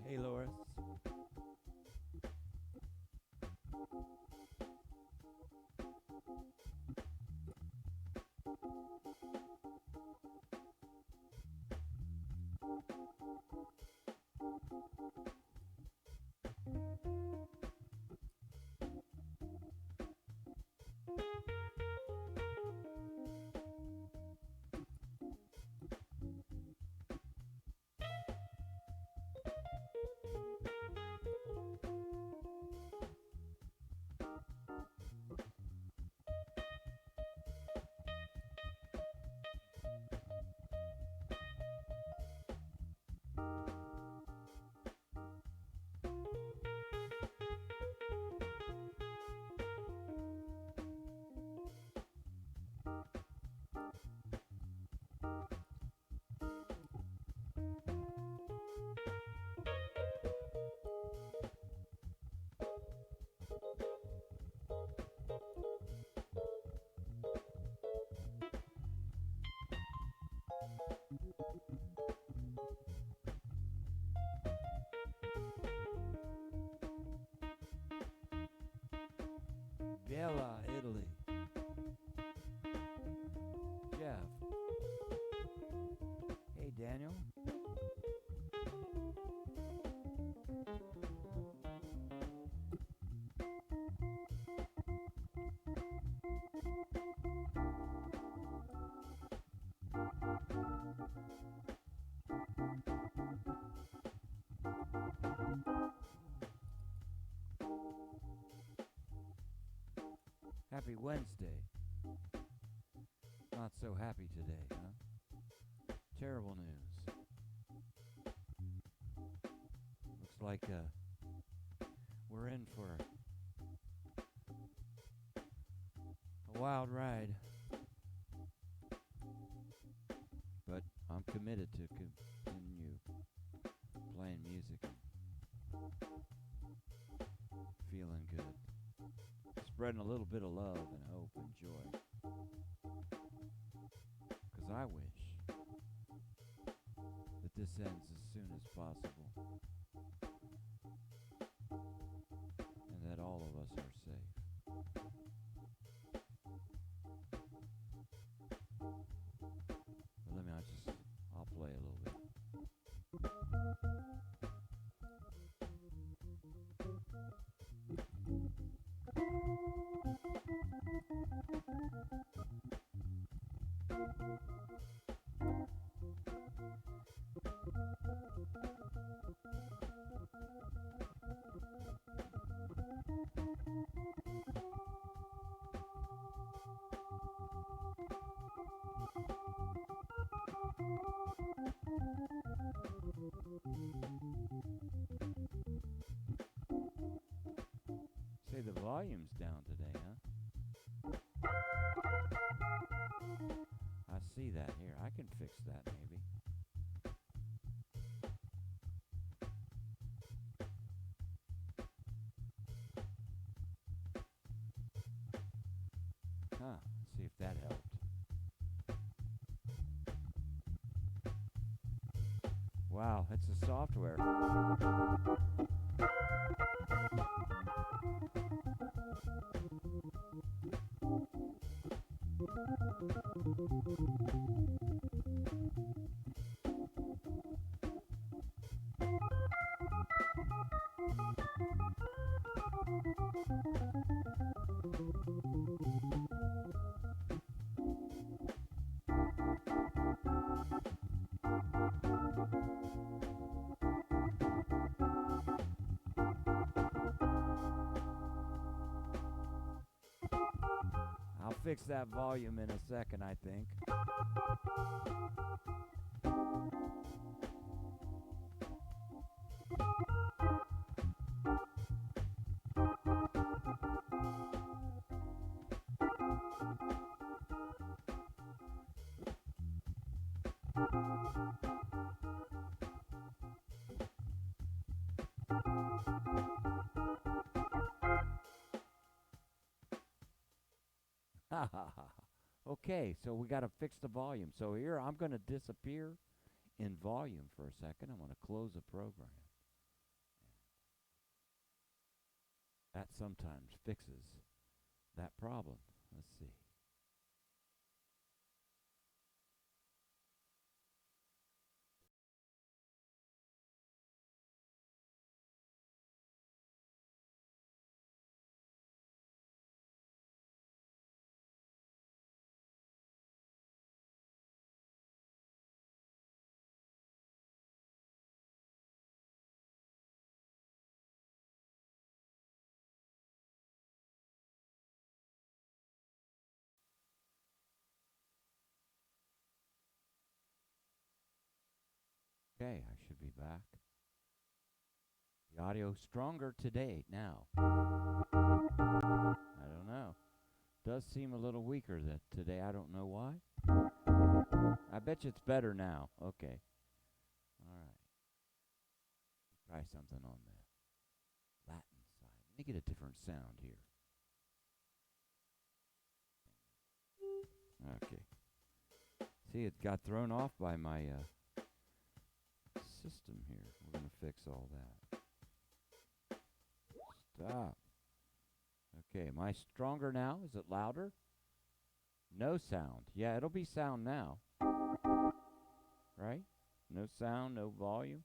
Hey, Loris. Bella, Italy. Jeff. Hey, Daniel. Happy Wednesday. Not so happy today, huh? Terrible news. Looks like we're in for a wild ride. But I'm committed to continue playing music and feeling good. Spreading a little bit of love and hope and joy. Because I wish that this ends as soon as possible and that all of us are safe. But I'll play a little bit. Say the volume's down today, huh? I see that here. I can fix that maybe. Huh, let's see if that helped. Wow, it's the software. I'll fix that volume in a second, I think. Okay, so we got to fix the volume. So here I'm going to disappear in volume for a second. I'm going to close the program. That sometimes fixes that problem. Let's see. Okay, I should be back. The audio's stronger today now. I don't know. Does seem a little weaker that today. I don't know why. I bet you it's better now. Okay. All right. Try something on the Latin side. Let me get a different sound here. Okay. See, it got thrown off by my system here. We're going to fix all that. Stop. Okay, am I stronger now? Is it louder? No sound. Yeah, it'll be sound now. Right? No sound, no volume.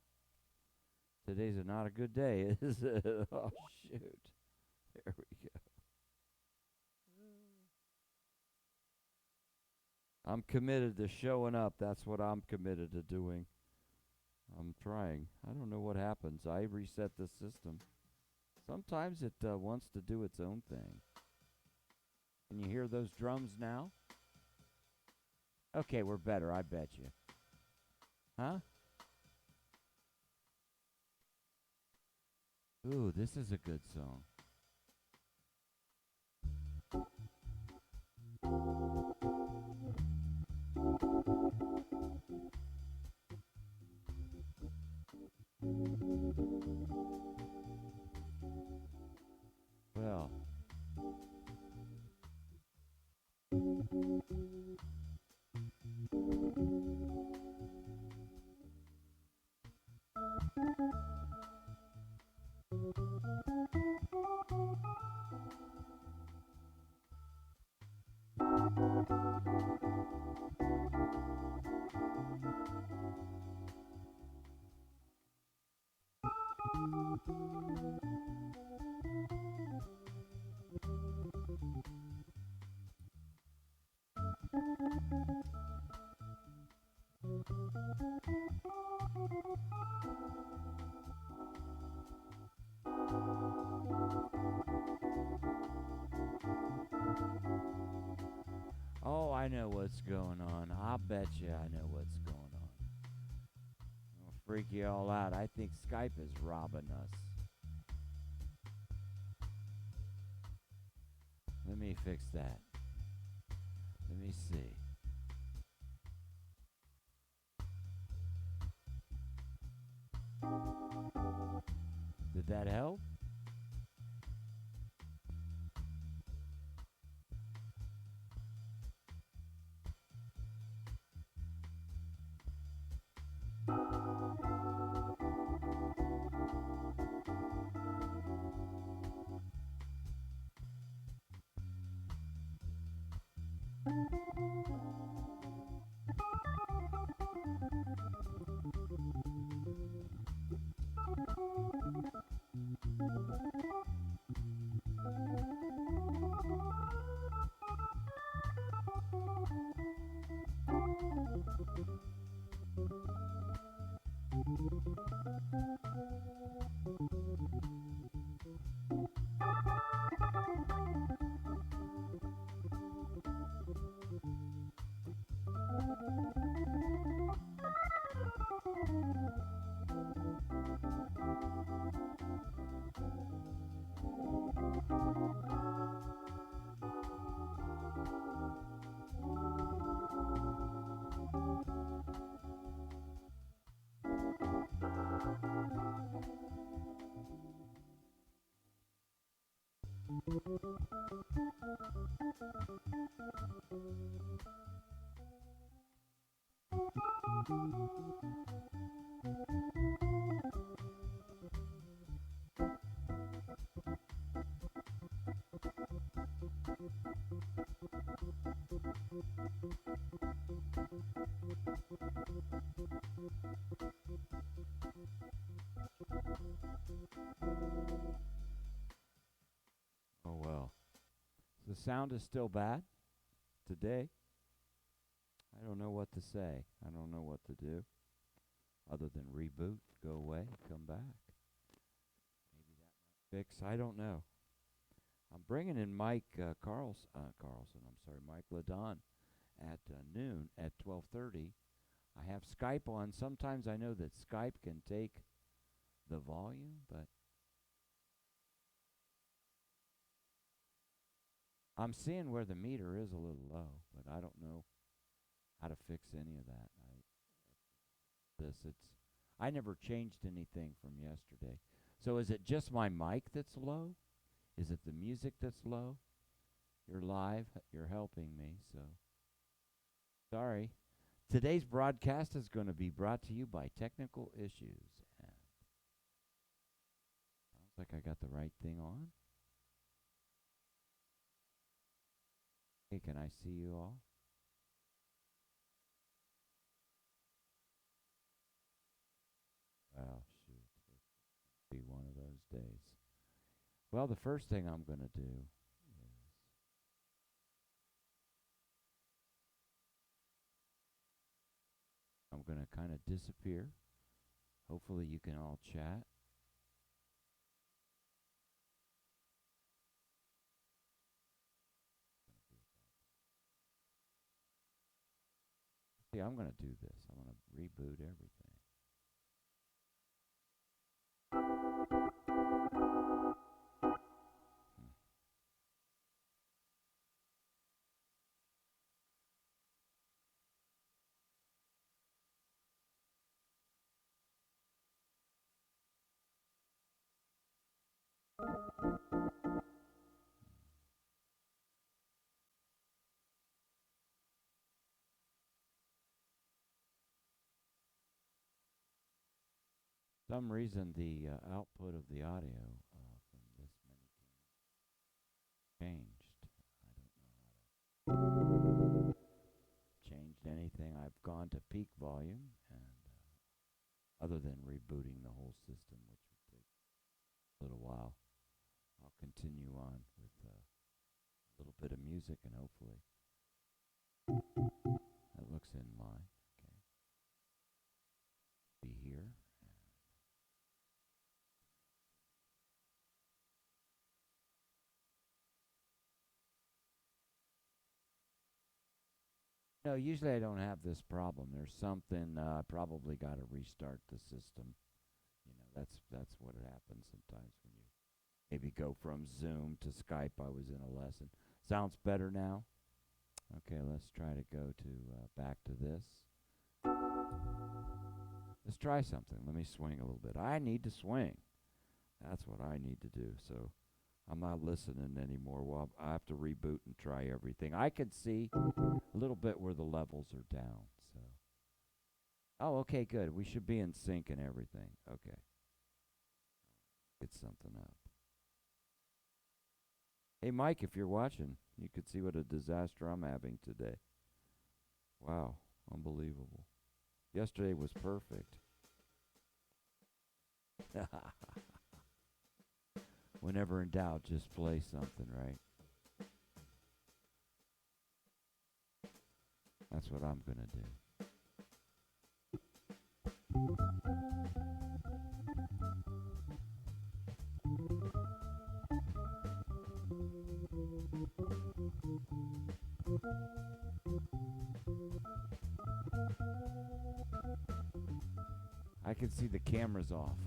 Today's not a good day, is it? Oh, shoot. There we go. I'm committed to showing up. That's what I'm committed to doing. I'm trying. I don't know what happens. I reset the system. Sometimes it wants to do its own thing. Can you hear those drums now? Okay, we're better, I bet you. Huh? Ooh, this is a good song. Well. Oh, I know what's going on. I'll bet you I know what's going on. I'll freak you all out. I think Skype is robbing us. Let me fix that. Let me see. Did that help? Oh well. The sound is still bad today. I don't know what to say. I don't know what to do other than reboot, go away, come back. Maybe that might fix. I don't know. I'm bringing in Mike Carlson. I'm sorry, Mike Ladon at noon at 12:30. I have Skype on. Sometimes I know that Skype can take the volume, but I'm seeing where the meter is a little low, but I don't know how to fix any of that. I never changed anything from yesterday. So is it just my mic that's low? Is it the music that's low? You're live. You're helping me, so sorry. Today's broadcast is going to be brought to you by Technical Issues. And sounds like I got the right thing on. Hey, can I see you all? Well, shoot. It'll be one of those days. Well, the first thing I'm going to do is I'm going to kind of disappear. Hopefully you can all chat. See, I'm going to do this. I'm going to reboot everything. Some reason the output of the audio from this many changed. I don't know how to change anything. I've gone to peak volume, and other than rebooting the whole system, which would take a little while, I'll continue on with a little bit of music, and hopefully that looks in line. Okay, be here. No, usually I don't have this problem. There's something I probably got to restart the system. That's what happens sometimes when you maybe go from Zoom to Skype. I was in a lesson. Sounds better now. Okay, let's try to go to back to this. Let's try something. Let me swing a little bit. I need to swing. That's what I need to do. So I'm not listening anymore. Well, I have to reboot and try everything. I can see a little bit where the levels are down. So, oh, okay, good. We should be in sync and everything. Okay, get something up. Hey, Mike, if you're watching, you could see what a disaster I'm having today. Wow, unbelievable. Yesterday was perfect. Whenever in doubt, just play something, right? That's what I'm going to do. I can see the cameras off.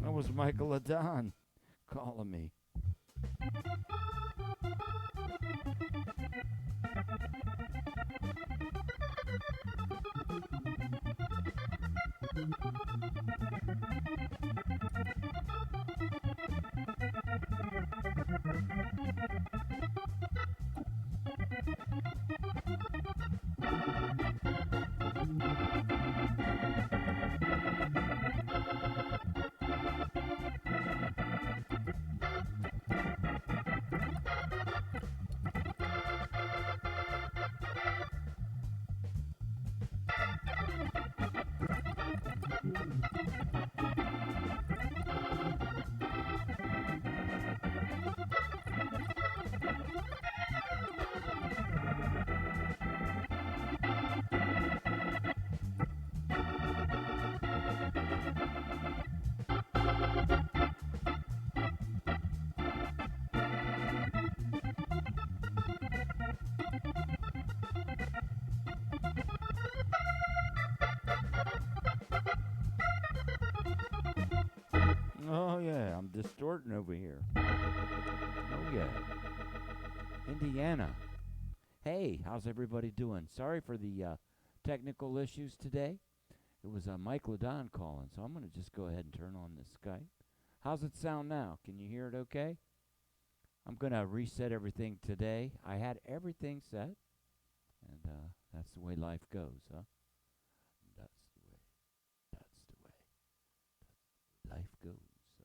That was Michael Adon calling me. Oh, yeah, I'm distorting over here. Oh, yeah. Indiana. Hey, how's everybody doing? Sorry for the technical issues today. It was Mike Ladon calling, so I'm going to just go ahead and turn on this Skype. How's it sound now? Can you hear it okay? I'm going to reset everything today. I had everything set, and that's the way life goes, huh? That's the way life goes. So,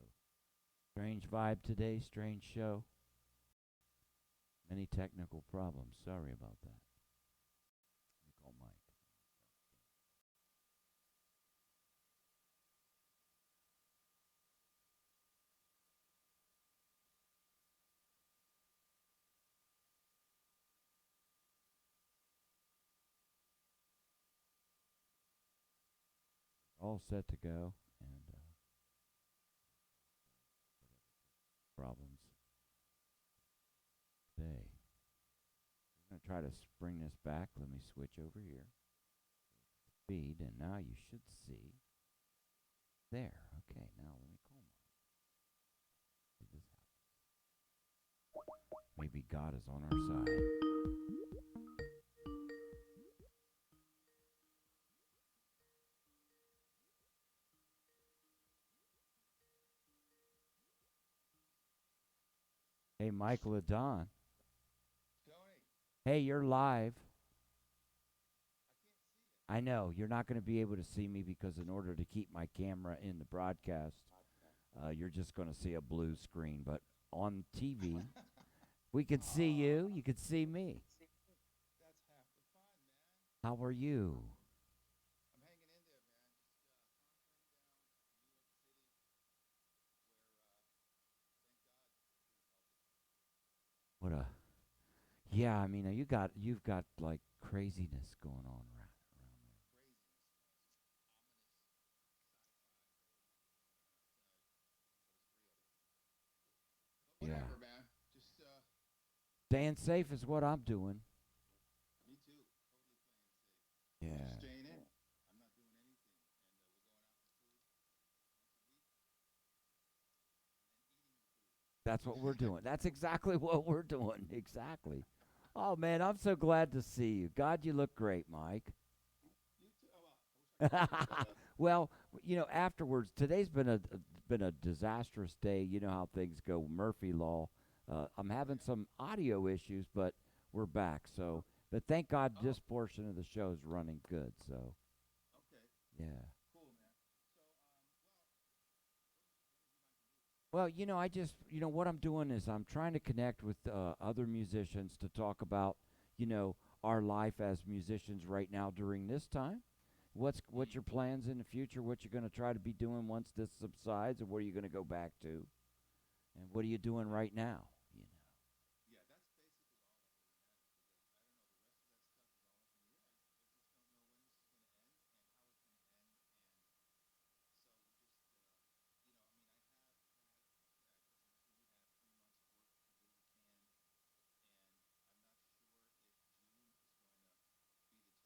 strange vibe today, strange show. Many technical problems. Sorry about that. Let me call Mike. All set to go, and problems today. I'm going to try to bring this back. Let me switch over here. Feed, and now you should see. There. Okay, now let me call Mike. Maybe God is on our side. Hey, Michael Adon. Hey, you're live. I know, you're not going to be able to see me because in order to keep my camera in the broadcast, you're just going to see a blue screen. But on TV, we can see you. You can see me. How are you? Yeah, I mean, you've got like craziness going on around there. Yeah, Whatever, man. Just staying safe is what I'm doing. me too. Totally playing safe. I'm just Yeah, staying in. I'm not doing anything, and we're going out for food once a week, and then eating the food. that's what we're doing. That's exactly what we're doing. Exactly. Oh man, I'm so glad to see you. God, you look great, Mike. You too. Oh, well, I wish I could say that. Well, afterwards, today's been a disastrous day. You know how things go, Murphy Law. I'm having Yeah. some audio issues, but we're back. So, but thank God Oh, this portion of the show is running good. So, okay. yeah. Cool, man. So, what did you like to do? Well, I just, what I'm doing is I'm trying to connect with other musicians to talk about, you know, our life as musicians right now during this time. What's Mm. your plans in the future? What you're going to try to be doing once this subsides, and what are you going to go back to? And what are you doing Yeah. right now? You know, Yeah, that's basically all that really matters because I don't know, the rest of that stuff is all up in the air. I just don't know when this is going to end and how it's going to end. And so we're just, I mean, I have had, I guess I'm assuming you have 3 months of work to do with Can, and I'm not sure if June is going to be the time.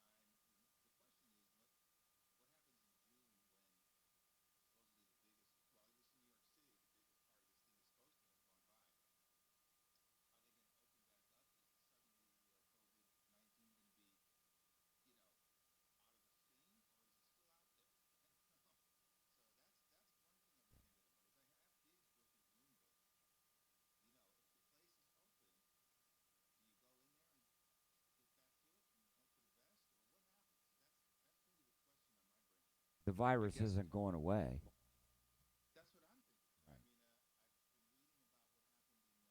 The question is, what happens in June when supposedly the biggest, well, at least in New York City, the biggest part of this thing is supposed to have gone by. Are they going to open back up? Is suddenly COVID 19 going to be, you know, out of the scene, or is it still out there? I don't know. So that's one thing I've been thinking about is I have gigs booked in June, but if the place is open, do you go in there and get back to it and hope for the best, or what happens? That's really the question on my brain. the I virus guess isn't going away. that's what I'm thinking. I Right. mean, I've been reading about what happened in different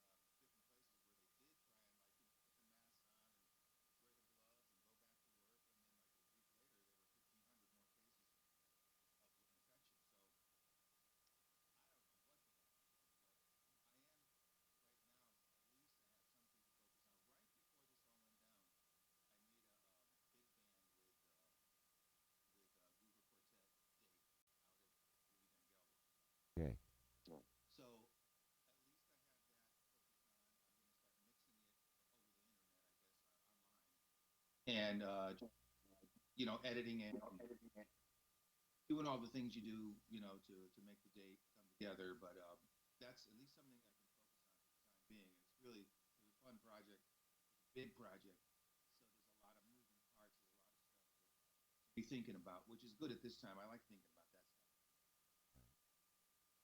places where they did try and like put the masks on and wear the gloves and go back to work, and then like a week later there were 1,500 more cases of infection. So I don't know what's going to happen, man. But I am right now. At least I have something to focus on. Right before this all went down, I made a big band with Gruber Quartet date out at Rudy Van Gelder. Okay. So at least I have that focused on. I'm going to start mixing it over the internet, I guess, online, and editing it and doing all the things you do, to make the date come together. But that's at least something I can focus on for the time being. And it was a fun project. It's a big project, so there's a lot of moving parts. There's a lot of stuff to be thinking about, which is good at this time. I like thinking about that stuff.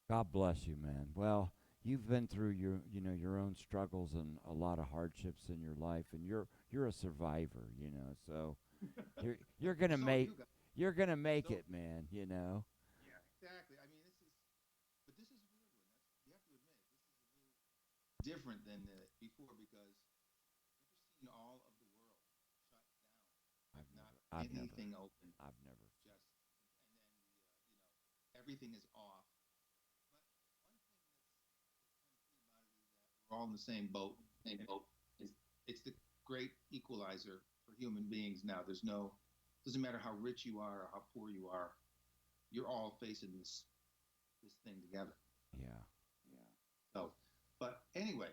God bless you, man. Well, you've been through your own struggles and a lot of hardships in your life, and you're a survivor. So you're gonna So are make you guys. you're gonna make So it, man. You know. yeah, exactly. I mean, but this is a weird one. That's you have to admit this is a little different than before because you ever seen all of the world shut down with I've not never, I've never, anything open, I've never seen. just and then everything is off. But one thing that's kind of cool about it is that we're all in the same boat, and it's the great equalizer for human beings now. There's no doesn't matter how rich you are or how poor you are, you're all facing this thing together. Yeah. Yeah. So, but anyway,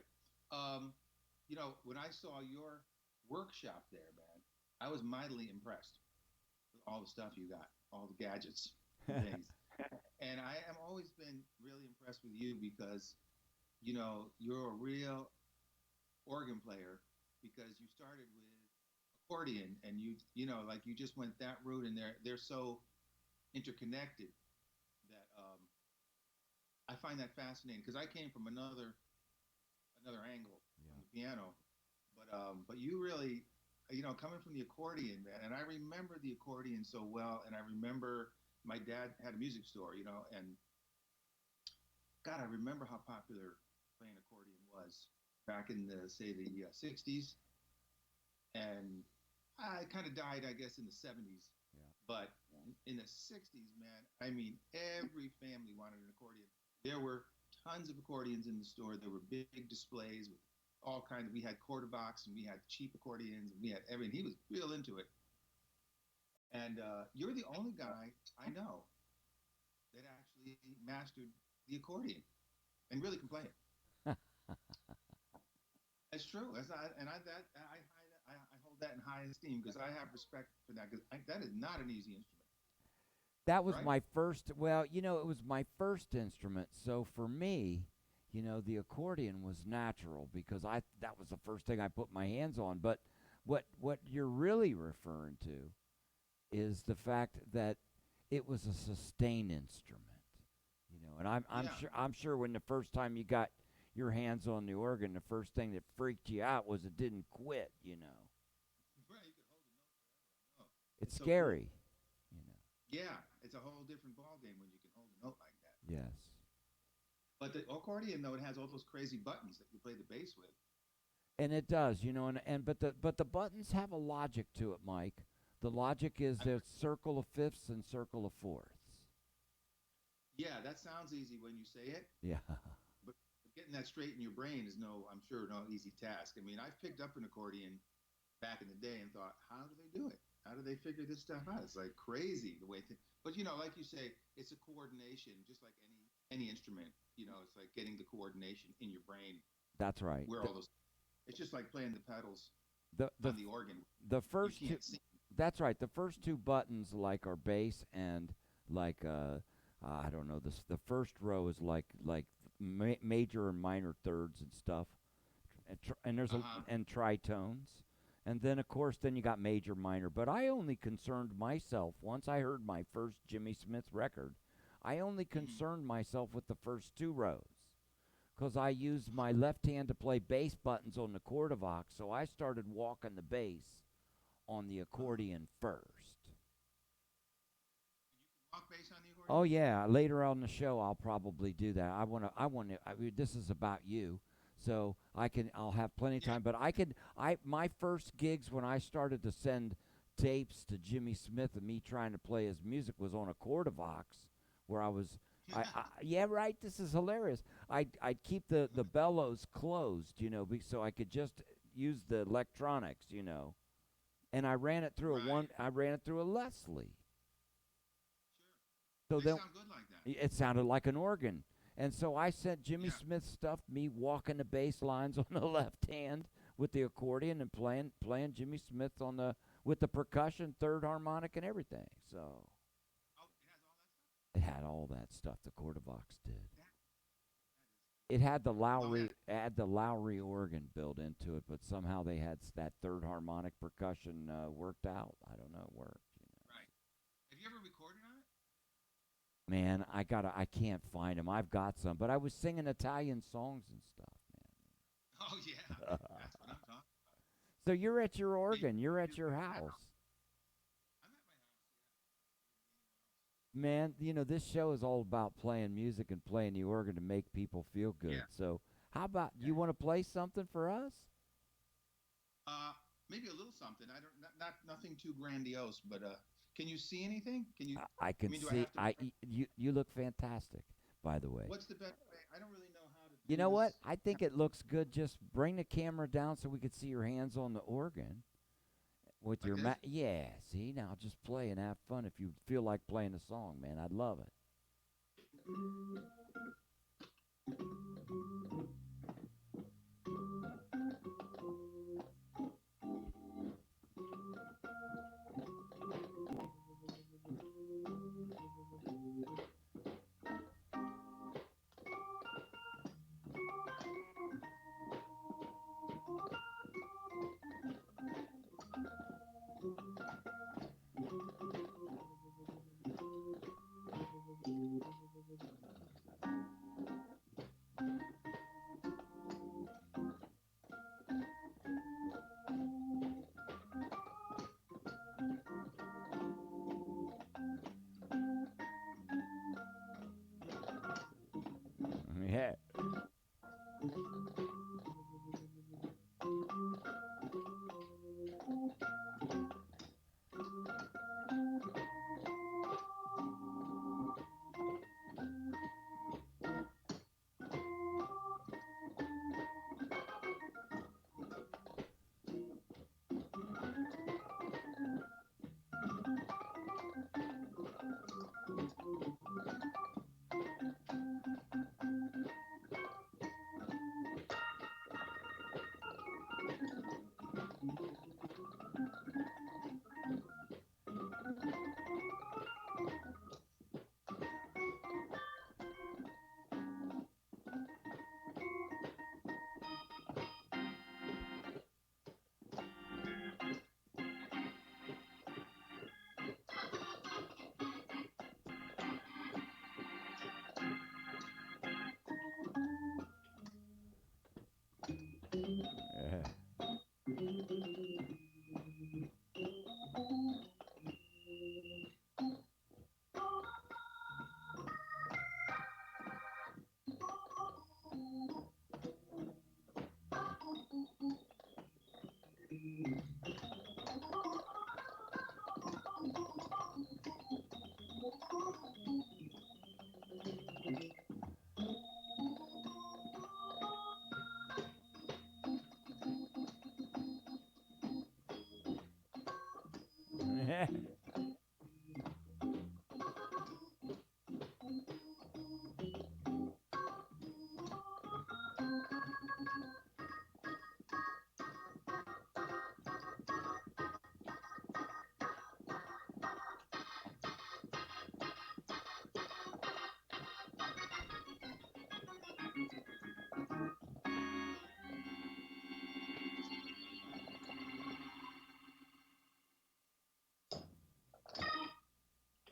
um, when I saw your workshop there, man, I was mightily impressed with all the stuff you got, all the gadgets and things. And I have always been really impressed with you because, you're a real organ player because you started with accordion and like you just went that route and they're so interconnected that I find that fascinating because I came from another angle from Yeah. the piano, but you really, coming from the accordion, man. And I remember the accordion so well, and I remember my dad had a music store, and God, I remember how popular playing accordion was back in the say the '60s, and I kind of died, I guess, in the '70s. Yeah. But in the '60s, man, I mean, every family wanted an accordion. There were tons of accordions in the store. There were big displays with all kinds. We had quarter box and we had cheap accordions and we had everything. He was real into it. And you're the only guy I know that actually mastered the accordion and really can play it. It's true. That's not, and I hold that in high esteem because I have respect for that because that is not an easy instrument, That was right? my first, well, it was my first instrument. So for me, the accordion was natural because that was the first thing I put my hands on. But what you're really referring to is the fact that it was a sustain instrument. And Yeah, I'm sure when the first time you got your hands on the organ, the first thing that freaked you out was it didn't quit. right. You can hold a note forever. Oh, It's it's so cool. scary. Yeah, it's a whole different ball game when you can hold a note like that. Yes. But the accordion, though, it has all those crazy buttons that you play the bass with. And it does, and but the buttons have a logic to it, Mike. The logic is I've there's circle of fifths and circle of fourths. Yeah, that sounds easy when you say it, Yeah. but getting that straight in your brain is I'm sure, no easy task. I mean, I've picked up an accordion back in the day and thought, how do they do it? How do they figure this stuff out? It's like crazy the way. But like you say, it's a coordination, just like any instrument. It's like getting the coordination in your brain That's right. where all those. It's just like playing the pedals The the on the organ. the You first two can't see. That's right. The first two buttons like are bass and like I don't know this. The first row is like major and minor thirds and stuff, and there's Uh a huh. and tritones, and then of course then you got major minor. But I only concerned myself once I heard my first Jimmy Smith record. I only Hmm. concerned myself with the first two rows because I used my left hand to play bass buttons on the Cordovox, so I started walking the bass on the Uh-huh. accordion first. Walk bass on the accordion. Oh yeah, later on the show I'll probably do that. I mean, this is about you. So I'll have plenty of Yeah. time, but my first gigs when I started to send tapes to Jimmy Smith and me trying to play his music was on a Cordovox where yeah, right, this is hilarious. I'd keep the bellows closed, so I could just use the electronics. And Right. I ran it through a Leslie. Sure. So They then sound good like that. it sounded like an organ. And so I sent Jimmy Yeah. Smith stuff, me walking the bass lines on the left hand with the accordion and playing Jimmy Smith on the with the percussion, third harmonic and everything. So Oh, it has all that stuff. it had all that stuff the Cordovox did. That It is had the incredible. Oh yeah. Lowry organ built into it, but somehow they had that third harmonic percussion worked out. I don't know, it worked. Right. Have you ever recorded on it? Man, I can't find them. I've got some, but I was singing Italian songs and stuff, Oh yeah. man. That's what I'm talking about. So you're at your So you, organ, you're you at your now house. I'm at my house. Man, this show is all about playing music and playing the organ to make people feel good. Yeah. So, how about Yeah. you want to play something for us? Uh, maybe a little something. I don't not nothing too grandiose, but can you see anything? Can you? I I can mean, do I see have to? you look fantastic, by the way. What's the best way? I don't really know how to You do know what? this. I think it looks good. Just bring the camera down so we could see your hands on the organ with Like your this? yeah. See now, just play and have fun. If you feel like playing a song, man, I'd love it.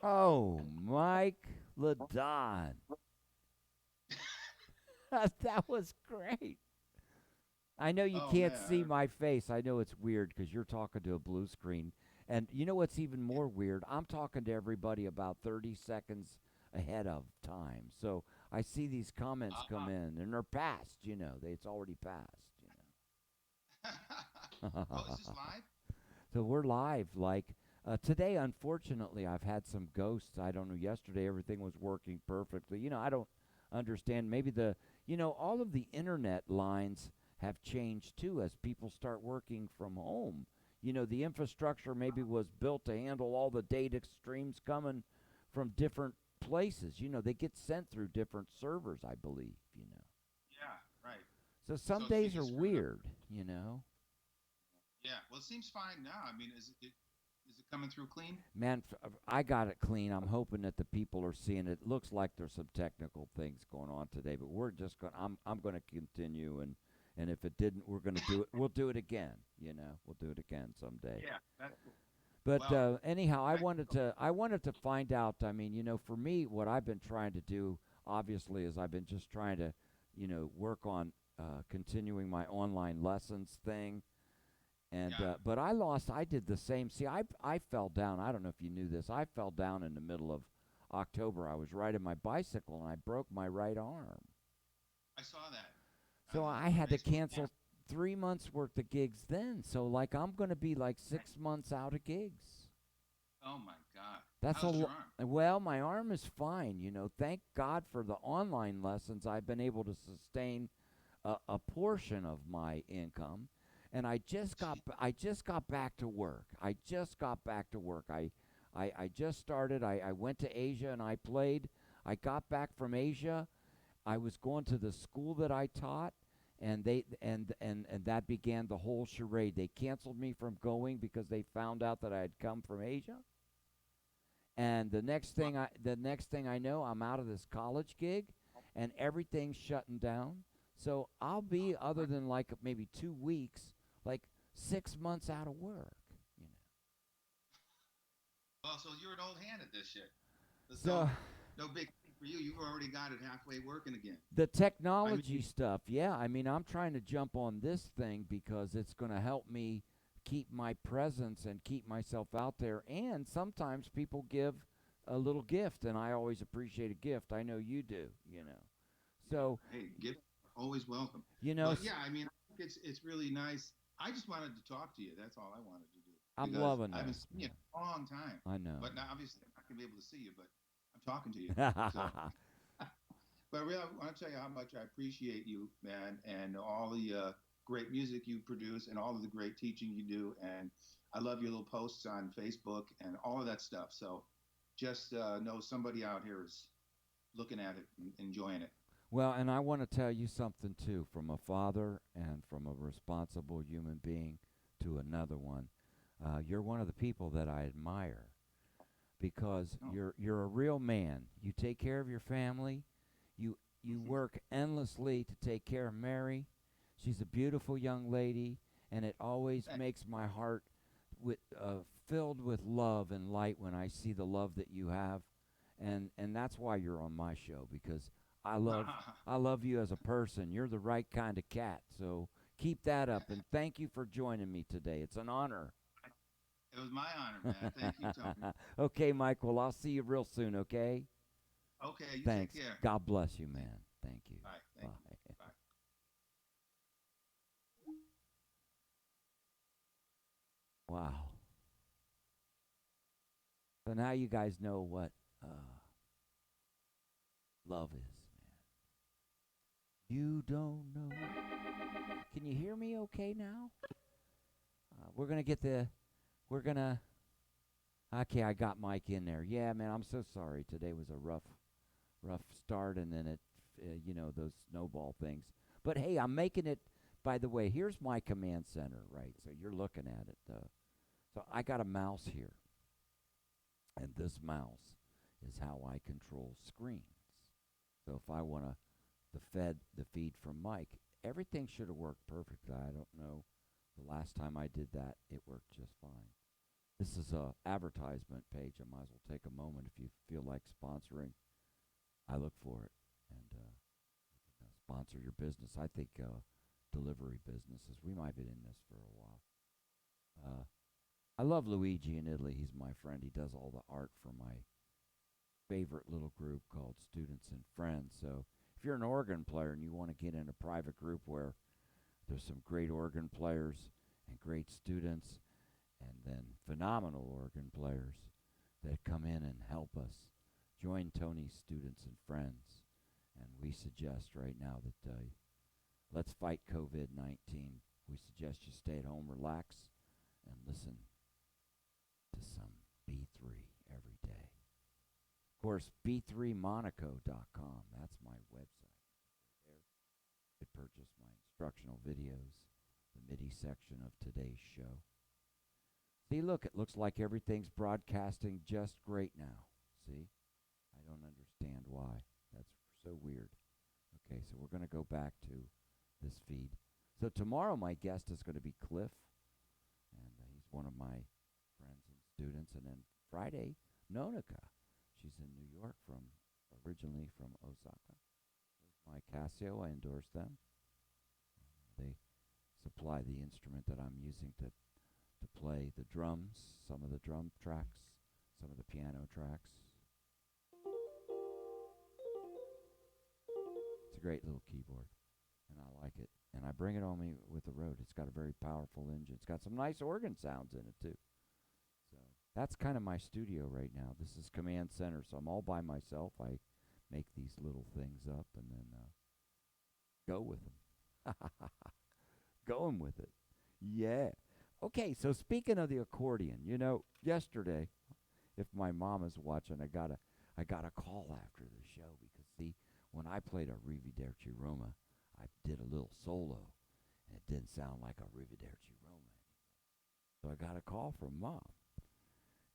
Oh, Mike Ladon. That was great. I know you Oh can't man, see my face. I know it's weird because you're talking to a blue screen. And you know what's even more weird? I'm talking to everybody about 30 seconds ahead of time. So I see these comments come in and they're past, it's already passed, oh, is this live? So we're live. Like today, unfortunately, I've had some ghosts. I don't know. Yesterday, everything was working perfectly. I don't understand. Maybe all of the internet lines have changed too as people start working from home. The infrastructure maybe was built to handle all the data streams coming from different places. They get sent through different servers, I believe. Yeah, right. So So some it's days getting are screwed up. weird. Yeah. Well, it seems fine now. I mean, is it coming through clean? Man, I got it clean. I'm hoping that the people are seeing it. Looks like there's some technical things going on today, but we're just going. I'm going to continue, and if it didn't, we're going to do it. We'll do it again. We'll do it again someday. Yeah. That's cool. But Well, anyhow, I I wanted to I wanted to find out. I mean, for me, what I've been trying to do, obviously, is I've been just trying to, work on continuing my online lessons thing. And yeah. but I did the same. See, I fell down. I don't know if you knew this. I fell down in the middle of October. I was riding my bicycle and I broke my right arm. I saw that So on I had to Facebook. Yeah. cancel 3 months worth of gigs then. So like I'm going to be like 6 months out of gigs. Oh my God. That's a How's your arm? well, my arm is fine. Thank God for the online lessons. I've been able to sustain a portion of my income, and I just got back to work. I just got back to work. I just started. I went to Asia and I played. I got back from Asia. I was going to the school that I taught, and and that began the whole charade. They canceled me from going because they found out that I had come from Asia. And Well, the next thing I know, I'm out of this college gig, and everything's shutting down. So I'll be, other than like maybe 2 weeks, like 6 months out of work. You know. well, so you're an old hand at this shit. There's So no big thing for you. You've already got it halfway working again. the I technology mean, stuff, yeah. I mean, I'm trying to jump on this thing because it's going to help me keep my presence and keep myself out there. And sometimes people give a little gift, and I always appreciate a gift. I know you do. yeah. So, Hey, give always welcome. you know, But s- yeah, I mean, I think it's really nice. I just wanted to talk to you. That's all I wanted to do I'm because loving I haven't this, seen you man. in a long time. I know. But now, obviously, I'm not gonna be able to see you, but I'm talking to you. So, but really, I want to tell you how much I appreciate you, man, and all the great music you produce and all of the great teaching you do. And I love your little posts on Facebook and all of that stuff. So just know somebody out here is looking at it and enjoying it. Well, and I want to tell you something too, from a father and from a responsible human being to another one. You're one of the people that I admire because Oh, you're a real man. You take care of your family. You work endlessly to take care of Mary. She's a beautiful young lady, and it always thanks. makes my heart with filled with love and light when I see the love that you have, and that's why you're on my show because I love I love you as a person. You're the right kind of cat. So keep that up, and thank you for joining me today. It's an honor. It was my honor, man. Thank you, Tony. Okay, Mike. Well, I'll see you real soon. Okay. Okay, you take Thanks. care. God bless you, man. Thank you. All right, Bye. thank you. Bye. Wow. So now you guys know what love is, man. You don't know. Can you hear me okay now? We're going to get the. We're going to. Okay, I got Mike in there. Yeah, man, I'm so sorry. Today was a rough start, and then those snowball things. But hey, I'm making it. By the way, here's my command center, right? So you're looking at it. So I got a mouse here, and this mouse is how I control screens. So if I want to the feed from Mike, everything should have worked perfectly. I don't know. The last time I did that, it worked just fine. This is a advertisement page. I might as well take a moment if you you feel like sponsoring, I look for it and sponsor your business. I think delivery businesses, we might be in this for a while. I love Luigi in Italy. He's my friend. He does all the art for my favorite little group called Students and Friends. So if you're an organ player and you want to get in a private group where there's some great organ players and great students and then phenomenal organ players that come in and help us, join Tony's Students and Friends. And we suggest right now that let's fight COVID-19. We suggest you stay at home, relax, and listen to some B3 every day. Of course, b3monaco.com. That's my website. There you could purchase my instructional videos, the MIDI section of today's show. See, look, it looks like everything's broadcasting just great now. See? I don't understand why. That's so weird. Okay, so we're going to go back to this feed. So tomorrow my guest is going to be Cliff, and he's one of my friends and students. And then Friday, Nonica. She's in New York, originally from Osaka. There's my Casio. I endorse them. They supply the instrument that I'm using to play the drums, some of the drum tracks, some of the piano tracks. It's a great little keyboard, and I like it. And I bring it on me with the road. It's got a very powerful engine. It's got some nice organ sounds in it, too. So that's kind of my studio right now. This is Command Center, so I'm all by myself. I make these little things up and then go with them. Going with it. Yeah. Okay, so speaking of the accordion, yesterday, if my mom is watching, I got a call after the show because, see, when I played a Arrivederci Roma, I did a little solo, and it didn't sound like a Arrivederci Roma anymore. So I got a call from Mom,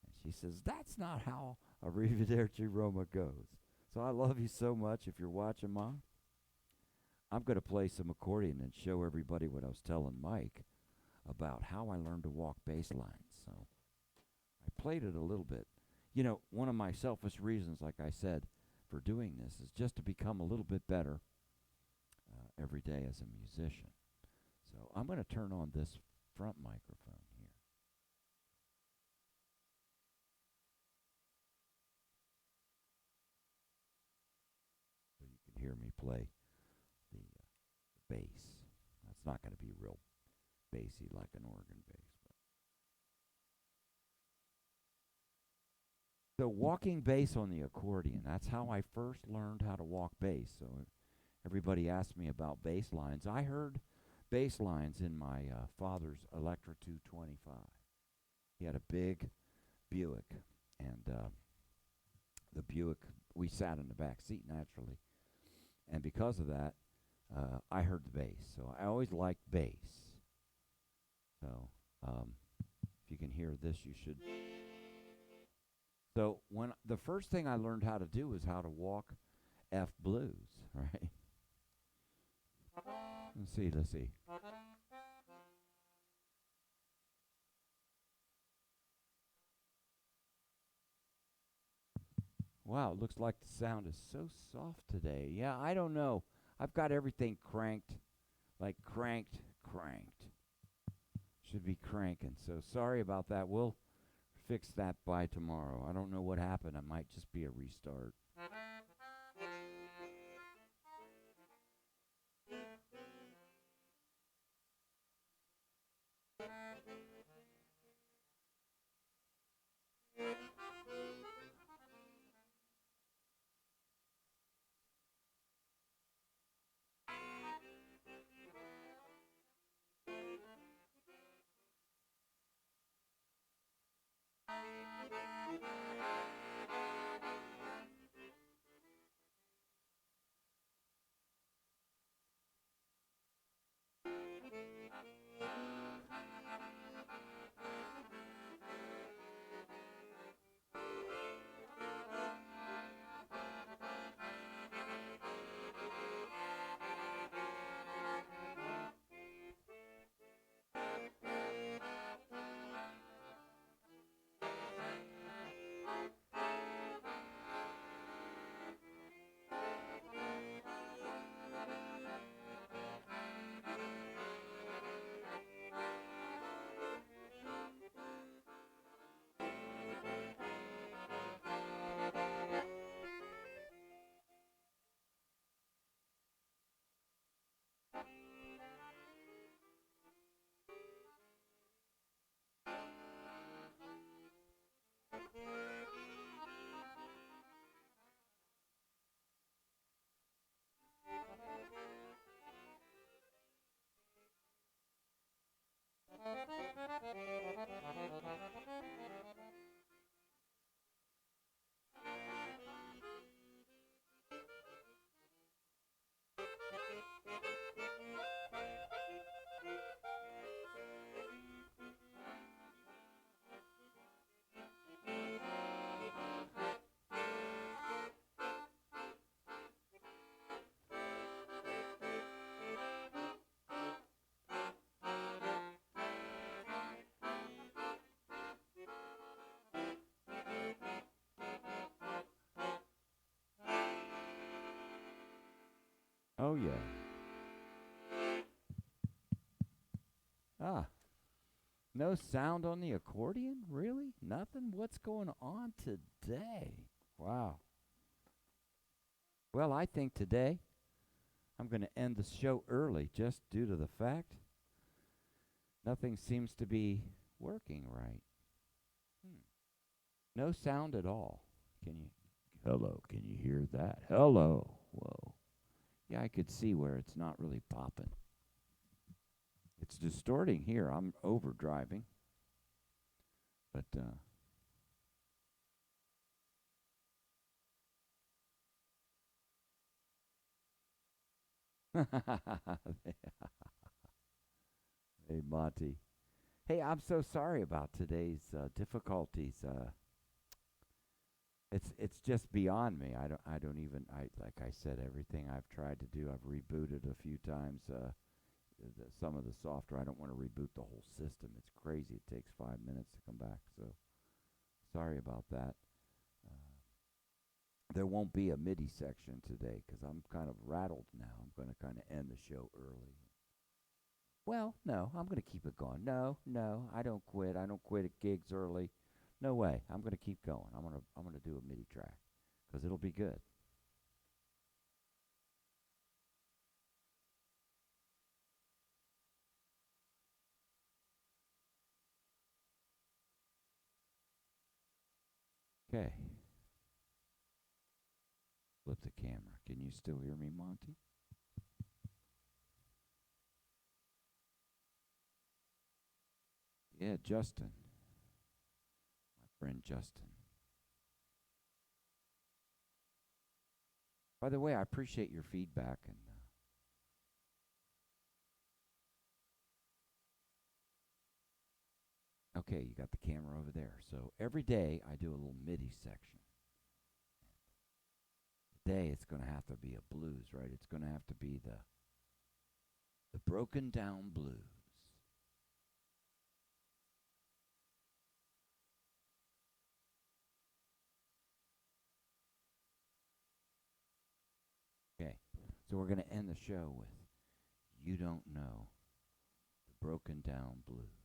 and she says, that's not how a Arrivederci Roma goes. So I love you so much. If you're watching, Mom, I'm going to play some accordion and show everybody what I was telling Mike about how I learned to walk bass lines. So I played it a little bit. One of my selfish reasons, like I said, for doing this is just to become a little bit better every day as a musician. So I'm going to turn on this front microphone here. So you can hear me play the bass. That's not going to be real bassy like an organ bass. So walking bass on the accordion, that's how I first learned how to walk bass. So everybody asked me about bass lines. I heard bass lines in my father's Electra 225. He had a big Buick, and the Buick, we sat in the back seat naturally. And because of that, I heard the bass. So I always liked bass. So if you can hear this, you should. So when the first thing I learned how to do is how to walk F blues, right? Let's see. Wow, it looks like the sound is so soft today. Yeah, I don't know. I've got everything cranked, like cranked. Should be cranking. So sorry about that. We'll fix that by tomorrow. I don't know what happened. It might just be a restart. yeah. Ah, no sound on the accordion? Really? Nothing? What's going on today? Wow. Well, I think today I'm going to end the show early just due to the fact nothing seems to be working right. Hmm. No sound at all. Can you? Hello, can you hear that? Hello. Whoa. Yeah, I could see where it's not really popping. It's distorting here. I'm overdriving. But, hey, Monty. Hey, I'm so sorry about today's difficulties. It's just beyond me. I don't even I like I said everything I've tried to do. I've rebooted a few times. Some of the software. I don't want to reboot the whole system. It's crazy. It takes 5 minutes to come back. So sorry about that. Uh, there won't be a MIDI section today because I'm kind of rattled now. I'm going to kind of end the show early. Well, no, I'm going to keep it going. No, no, I don't quit. I don't quit at gigs early. No way. I'm going to keep going. I'm going to do a MIDI track because it'll be good. Okay. Flip the camera. Can you still hear me, Monty? Yeah, Justin. My friend Justin. By the way, I appreciate your feedback and okay, you got the camera over there. So every day I do a little MIDI section. Today it's going to have to be a blues, right? It's going to have to be the broken down blues. Okay. So we're going to end the show with You Don't Know the Broken Down Blues.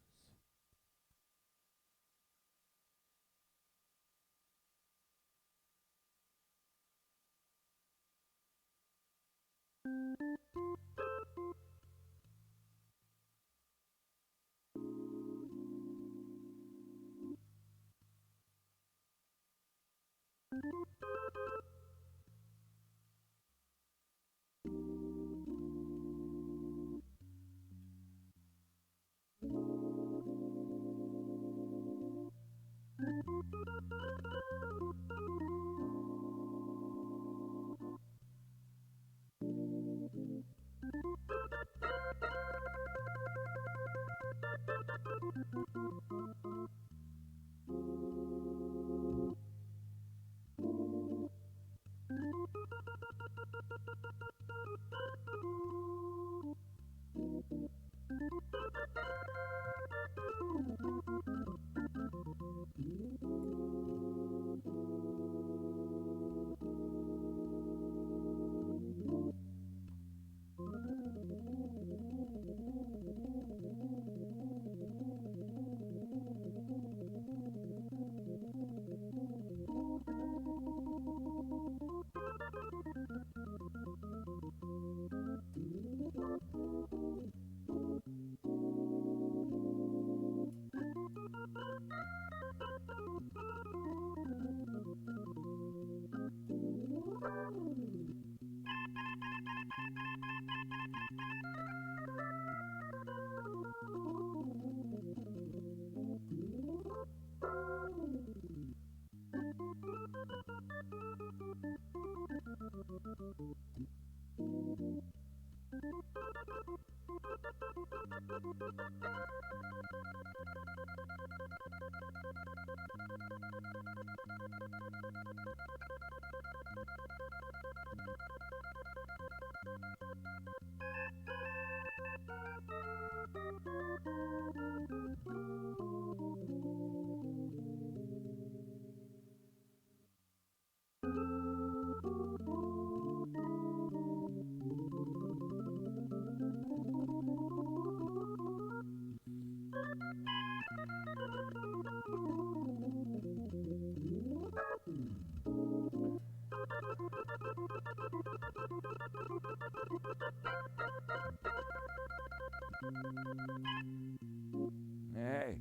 Hey.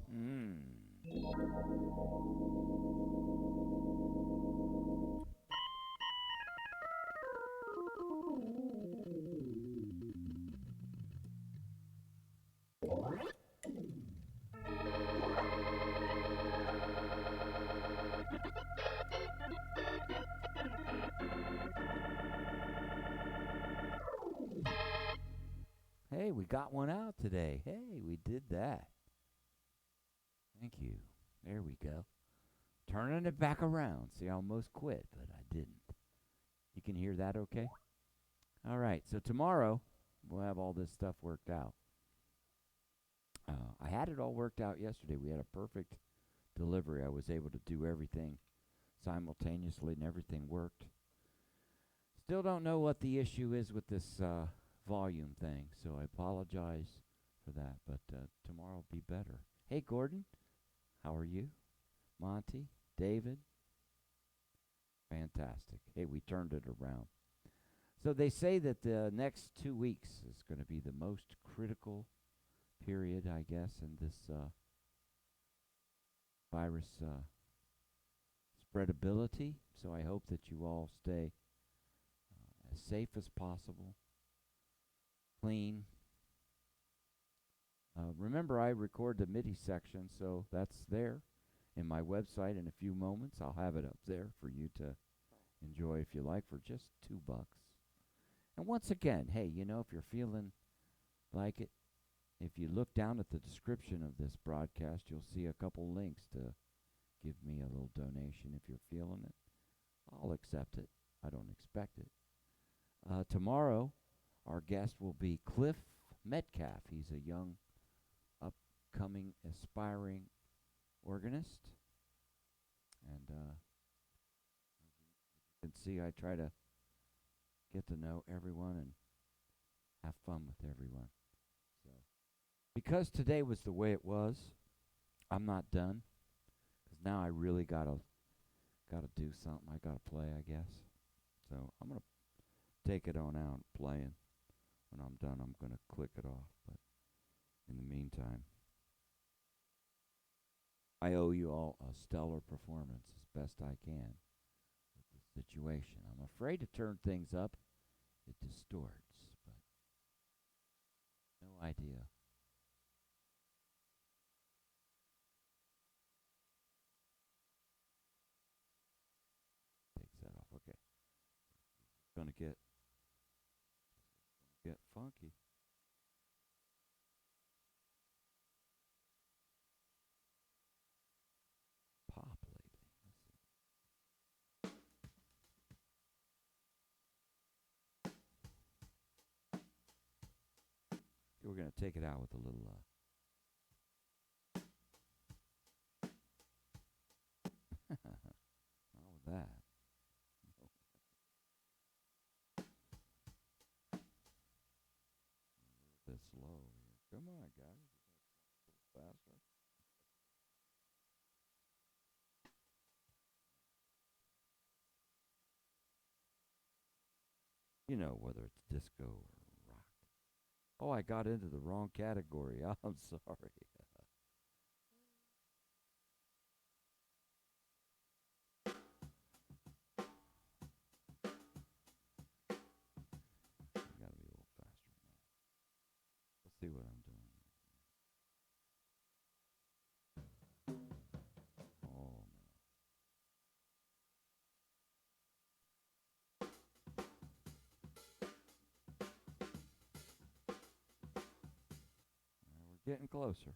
Mm. Hey, we got one out today. Hey, we did that. Thank you. There we go. Turning it back around. See, I almost quit, but I didn't. You can hear that okay? All right. So tomorrow, we'll have all this stuff worked out. I had it all worked out yesterday. We had a perfect delivery. I was able to do everything simultaneously, and everything worked. Still don't know what the issue is with this volume thing, so I apologize for that. But tomorrow will be better. Hey, Gordon, how are you? Monty, David, fantastic. Hey, we turned it around. So they say that the next 2 weeks is going to be the most critical period, I guess, in this virus spreadability. So I hope that you all stay as safe as possible, clean. Remember, I record the MIDI section, so that's there in my website in a few moments. I'll have it up there for you to enjoy if you like for just $2. And once again, hey, you know, if you're feeling like it, if you look down at the description of this broadcast, you'll see a couple links to give me a little donation if you're feeling it. I'll accept it. I don't expect it. Tomorrow, our guest will be Cliff Metcalf. He's a young, upcoming, aspiring organist. And you can see I try to get to know everyone and have fun with everyone. So, because today was the way it was, I'm not done. Because now I really gotta do something. I gotta play, I guess. So I'm gonna take it on out playing. When I'm done, I'm gonna click it off. But in the meantime, I owe you all a stellar performance as best I can with the situation. I'm afraid to turn things up. It distorts, but no idea. Takes that off. Okay. Gonna get funky. Pop lately. We're gonna take it out with a little not with that. A bit slow here. Come on, guys. A little faster. You know, whether it's disco or rock. Oh, I got into the wrong category. I'm sorry. I gotta be a little faster now. Let's see what I'm doing. Oh no. We're getting closer.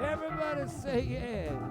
Everybody say yeah.